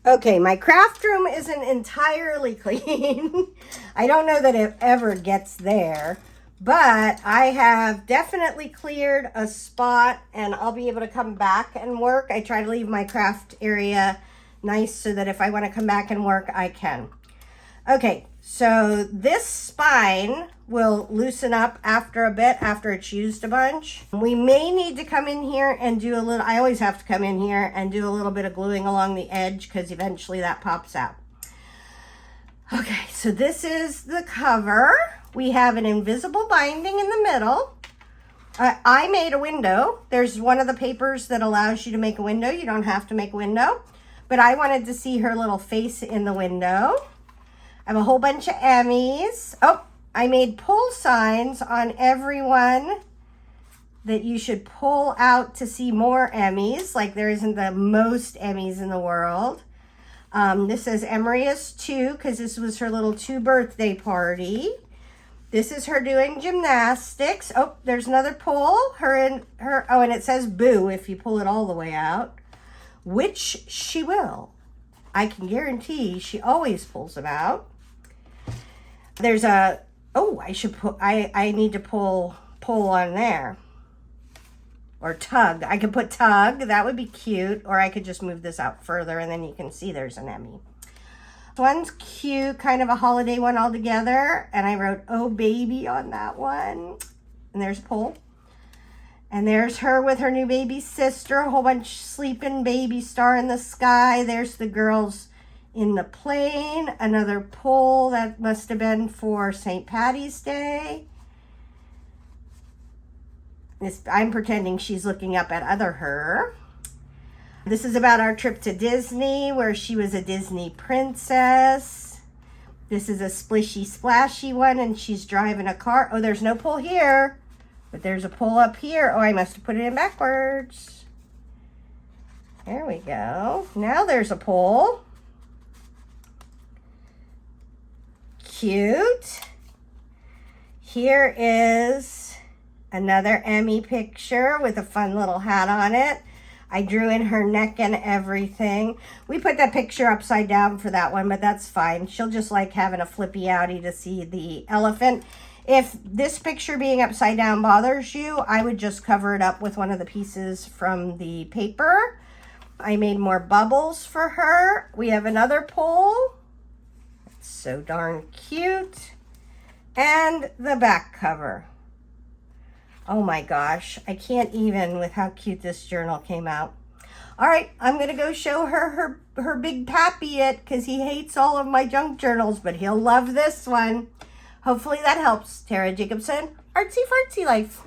Okay, my craft room isn't entirely clean. I don't know that it ever gets there, but I have definitely cleared a spot and I'll be able to come back and work. I try to leave my craft area nice so that if I want to come back and work, I can. Okay, so this spine will loosen up after a bit, after it's used a bunch. We may need to come in here and do a little, I always have to come in here and do a little bit of gluing along the edge because eventually that pops out. Okay, so this is the cover. We have an invisible binding in the middle. I made a window. There's one of the papers that allows you to make a window. You don't have to make a window, but I wanted to see her little face in the window. I have a whole bunch of Emmys. Oh, I made pull signs on everyone that you should pull out to see more Emmys. Like there isn't the most Emmys in the world. This says Emery is 2 because this was her little 2 birthday party. This is her doing gymnastics. Oh, there's another pull. Oh, and it says boo if you pull it all the way out, which she will. I can guarantee she always pulls them out. There's a, oh, I need to pull on there. Or tug. I could put tug. That would be cute. Or I could just move this out further and then you can see there's an Emmy. This one's cute, kind of a holiday one altogether. And I wrote, oh, baby on that one. And there's a pull. And there's her with her new baby sister. A whole bunch sleeping baby star in the sky. There's the girls in the plane. Another pull that must have been for St. Patty's Day. I'm pretending she's looking up at other her. This is about our trip to Disney where she was a Disney princess. This is a splishy splashy one and she's driving a car. Oh, there's no pull here, but there's a pull up here. Oh, I must have put it in backwards. There we go. Now there's a pull. Cute. Here is another Emmy picture with a fun little hat on it. I drew in her neck and everything. We put that picture upside down for that one, but that's fine. She'll just like having a flippy outie to see the elephant. If this picture being upside down bothers you, I would just cover it up with one of the pieces from the paper. I made more bubbles for her. We have another pull. It's so darn cute. And the back cover. Oh my gosh, I can't even with how cute this journal came out. All right, I'm gonna go show her big pappy it because he hates all of my junk journals, but he'll love this one. Hopefully that helps. Tara Jacobson, Artsy Fartsy Life.